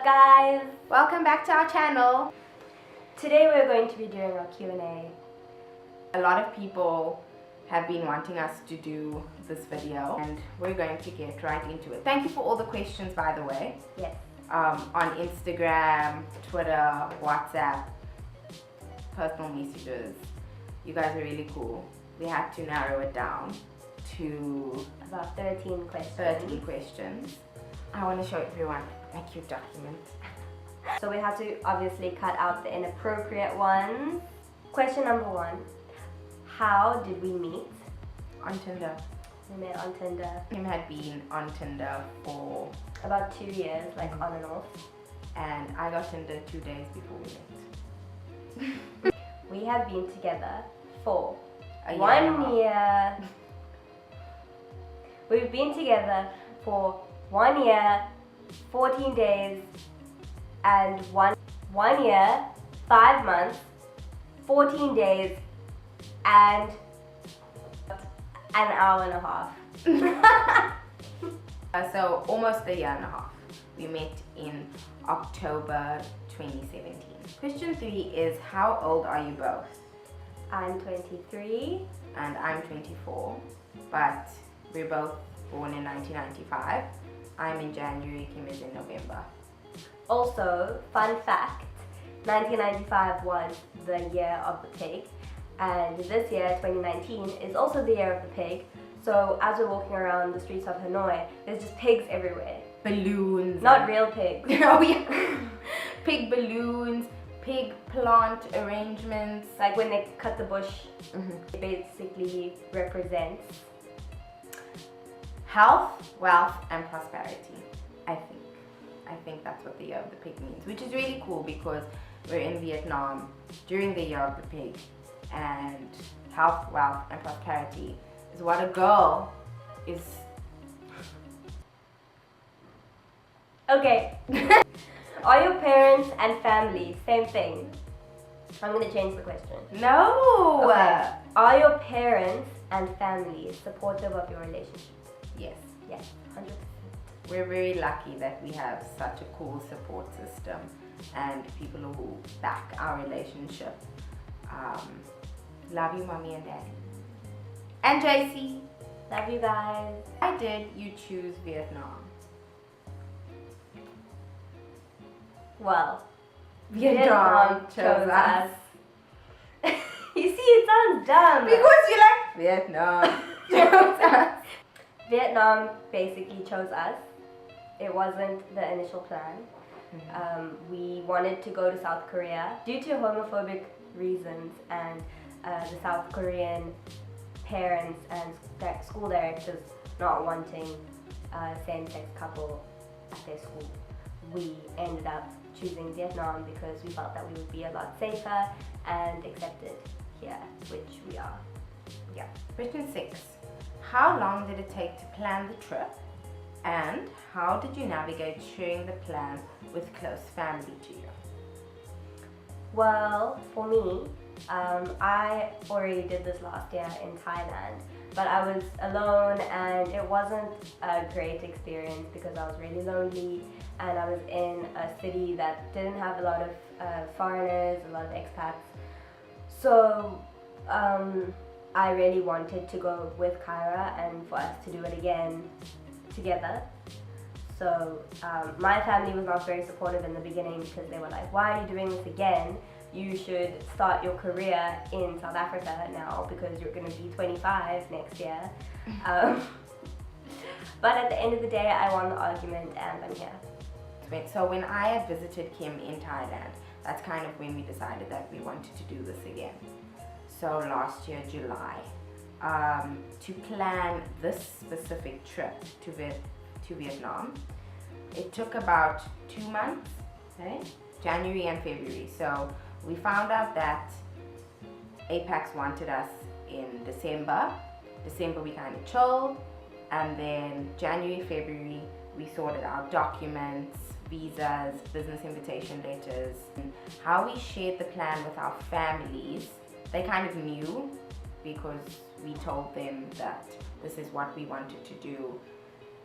guys? Welcome back to our channel. Today we're going to be doing our Q&A. A lot of people have been wanting us to do this video and we're going to get right into it. Thank you for all the questions, by the way. Yes. On Instagram, Twitter, WhatsApp, personal messages. You guys are really cool. We had to narrow it down to about 13 questions. 13 questions. I want to show everyone a cute document. So we had to obviously cut out the inappropriate ones. Question number 1. How did we meet? On Tinder. We met on Tinder. Kim had been on Tinder for about 2 years, like on and off. And I got Tinder 2 days before we met. We have been together for A year 1 year. We've been together for 1 year, 14 days, and one year, 5 months, 14 days, and an hour and a half. So almost a year and a half. We met in October 2017. Question 3 is, how old are you both? I'm 23. And I'm 24, but we're both born in 1995. I'm in January, Kim is in November. Also, fun fact, 1995 was the year of the pig, and this year, 2019, is also the year of the pig. So as we're walking around the streets of Hanoi, there's just pigs everywhere. Balloons. Not real pigs. Oh yeah. Pig balloons, pig plant arrangements. Like when they cut the bush, it basically represents health, wealth, and prosperity, I think that's what the year of the pig means, which is really cool because we're in Vietnam during the year of the pig, and health, wealth, and prosperity is what a girl is. Okay. Are your parents and family same thing? I'm gonna change the question. No! Okay. Are your parents and family supportive of your relationship? Yes. Yes, 100%. We're very lucky that we have such a cool support system and people who back our relationship. Love you, mommy and daddy. And JC. Love you guys. Why did you choose Vietnam? Well, Vietnam chose us. You see, it sounds dumb. Because you like Vietnam chose us. Vietnam basically chose us. It wasn't the initial plan. We wanted to go to South Korea due to homophobic reasons and the South Korean parents and school directors not wanting a same-sex couple at their school. We ended up choosing Vietnam because we felt that we would be a lot safer and accepted here, which we are. Yeah. Question 6. How long did it take to plan the trip? And how did you navigate sharing the plan with close family to you? Well, for me, I already did this last year in Thailand, but I was alone and it wasn't a great experience because I was really lonely and I was in a city that didn't have a lot of foreigners, a lot of expats. So I really wanted to go with Caira and for us to do it again together. So my family was not very supportive in the beginning because they were like, why are you doing this again? You should start your career in South Africa now because you're going to be 25 next year. But at the end of the day, I won the argument and I'm here. So when I had visited Kim in Thailand, that's kind of when we decided that we wanted to do this again. So last year, July, to plan this specific trip to Vietnam, it took about 2 months, right? January and February. So we found out that Apex wanted us in December. December we kind of chilled, and then January, February we sorted out documents, visas, business invitation letters. And how we shared the plan with our families, they kind of knew because we told them that this is what we wanted to do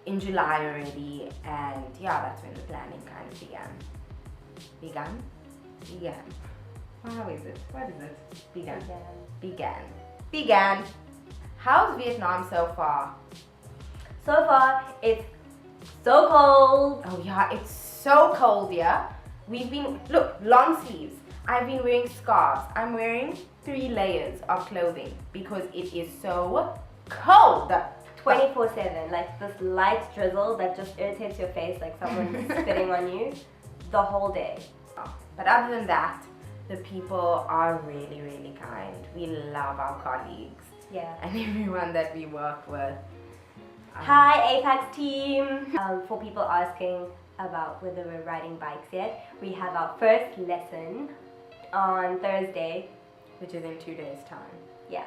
in July already, and yeah, that's when the planning kind of began. How is it? What is it? Began. How's Vietnam so far? So far, it's so cold. Oh yeah, it's so cold here. We've been, look, long sleeves. I've been wearing scarves. I'm wearing 3 layers of clothing because it is so cold. 24/7, like this light drizzle that just irritates your face like someone's spitting on you the whole day. But other than that, the people are really, really kind. We love our colleagues. Yeah. And everyone that we work with. Hi Apex team! For people asking about whether we're riding bikes yet, we have our first lesson on Thursday. Which is in 2 days' time. Yeah.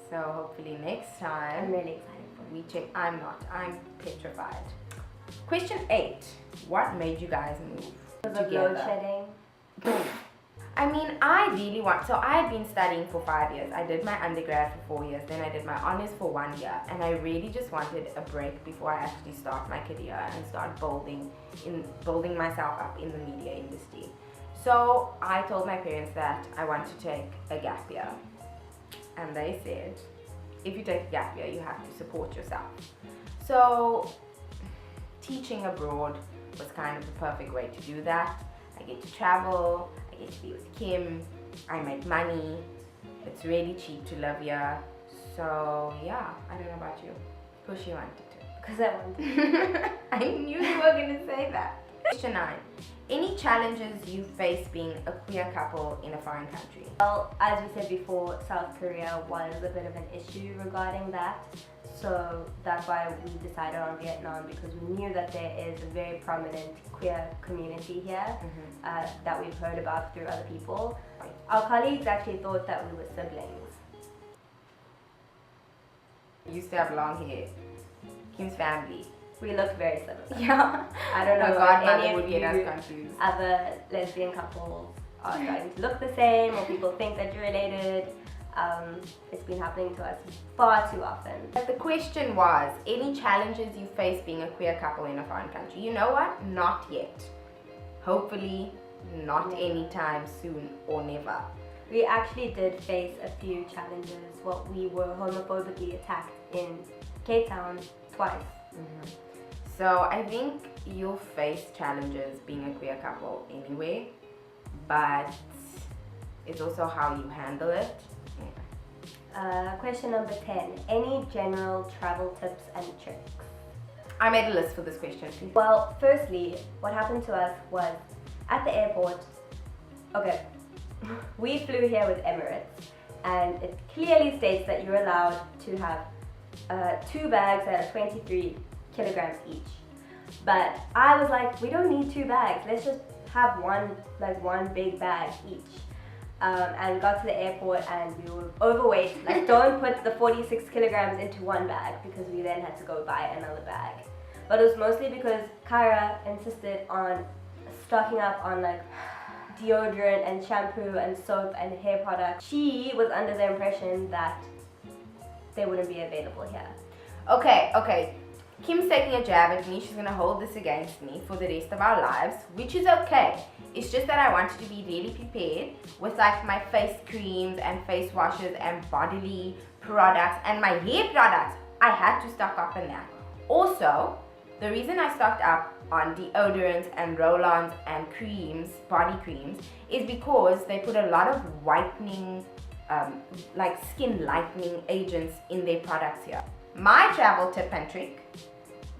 So hopefully next time. I'm really excited for we check. I'm not. I'm petrified. Question 8. What made you guys move the load shedding. I mean, I really want, so I had been studying for 5 years. I did my undergrad for 4 years, then I did my honors for 1 year, and I really just wanted a break before I actually start my career and start building myself up in the media industry. So I told my parents that I want to take a gap year, and they said, if you take a gap year, you have to support yourself. So teaching abroad was kind of the perfect way to do that. I get to travel, I get to be with Kim, I make money, it's really cheap to live here. So yeah, I don't know about you. Because you wanted to. Because I wanted. I knew you were going to say that. Question 9. Any challenges you face being a queer couple in a foreign country? Well, as we said before, South Korea was a bit of an issue regarding that. So that's why we decided on Vietnam, because we knew that there is a very prominent queer community here that we've heard about through other people. Our colleagues actually thought that we were siblings. You used to have long hair. Kim's family. We look very similar. Yeah. I don't know if any would of get us you confused. other lesbian couples are starting to look the same, or people think that you're related. It's been happening to us far too often. The question was, any challenges you face being a queer couple in a foreign country? You know what? Not yet. Hopefully, not anytime soon or never. We actually did face a few challenges. Well, we were homophobically attacked in Cape Town twice. So I think you'll face challenges being a queer couple anyway, but it's also how you handle it. Question number 10. Any general travel tips and tricks? I made a list for this question too. Well, firstly, what happened to us was at the airport. Okay, we flew here with Emirates, and it clearly states that you're allowed to have 2 bags that are 23 kilograms each. But I was like, we don't need 2 bags. Let's just have one big bag each. And got to the airport and we were overweight. Like, don't put the 46 kilograms into one bag, because we then had to go buy another bag. But it was mostly because Caira insisted on stocking up on like deodorant and shampoo and soap and hair products. She was under the impression that they wouldn't be available here. Okay. Kim's taking a jab at me. She's going to hold this against me for the rest of our lives, which is okay. It's just that I wanted to be really prepared with like my face creams and face washes and bodily products and my hair products. I had to stock up on that. Also, the reason I stocked up on deodorants and roll-ons and creams, body creams, is because they put a lot of whitening, like skin lightening agents in their products here. My travel tip and trick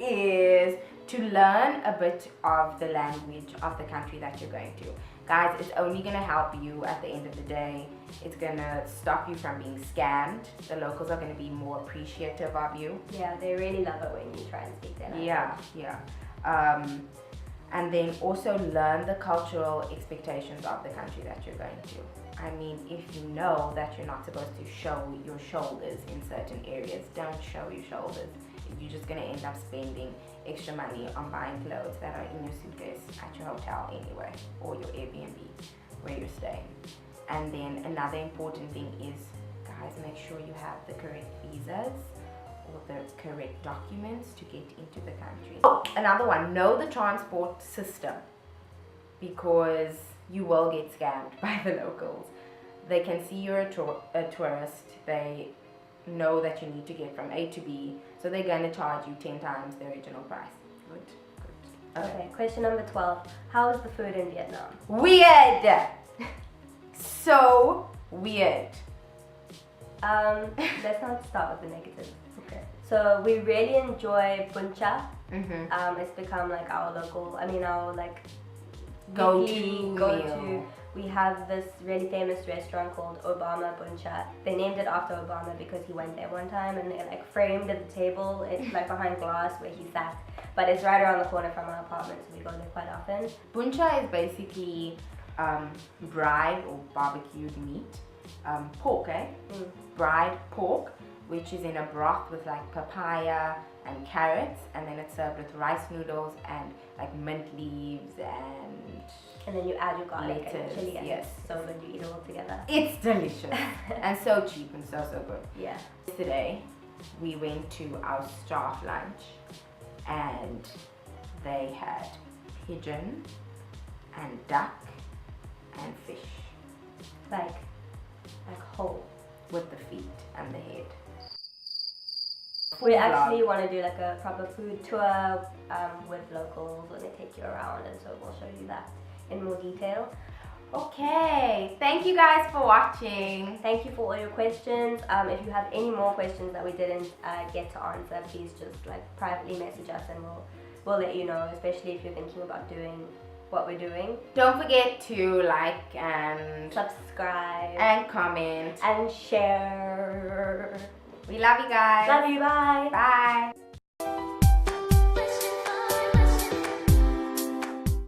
is to learn a bit of the language of the country that you're going to. Guys, it's only going to help you at the end of the day. It's going to stop you from being scammed. The locals are going to be more appreciative of you. Yeah, they really love it when you try and speak their language. Yeah. And then also learn the cultural expectations of the country that you're going to. I mean, if you know that you're not supposed to show your shoulders in certain areas, don't show your shoulders. You're just going to end up spending extra money on buying clothes that are in your suitcase at your hotel anyway, or your Airbnb where you're staying. And then another important thing is, guys, make sure you have the correct visas all the correct documents to get into the country. Oh, another one, know the transport system, because you will get scammed by the locals. They can see you're a tourist, they know that you need to get from A to B, so they're going to charge you 10 times the original price. Good. Okay, question number 12. How is the food in Vietnam? Weird! So weird. Let's not start with the negatives. Okay. So we really enjoy bun cha. It's become like our local, our like Go-to go-to. We have this really famous restaurant called Obama Bun Cha. They named it after Obama because he went there one time, and they like framed the table. It's like behind glass where he sat, but it's right around the corner from our apartment, so we go there quite often. Bun cha is basically bride or barbecued meat, pork, bride pork, which is in a broth with like papaya and carrots, and then it's served with rice noodles and like mint leaves and then you add your garlic and lettuce, chili, and yes. it's so good, you eat it all together. It's delicious and so cheap and so good. Yeah. Yesterday we went to our staff lunch and they had pigeon and duck and fish. Like whole. With the feet and the head. We actually want to do like a proper food tour with locals when they take you around, and so we'll show you that in more detail. Okay, thank you guys for watching. Thank you for all your questions. If you have any more questions that we didn't get to answer, please just like privately message us, and we'll let you know, especially if you're thinking about doing what we're doing. Don't forget to like and subscribe and comment and share. We love you guys. Love you, bye. Bye.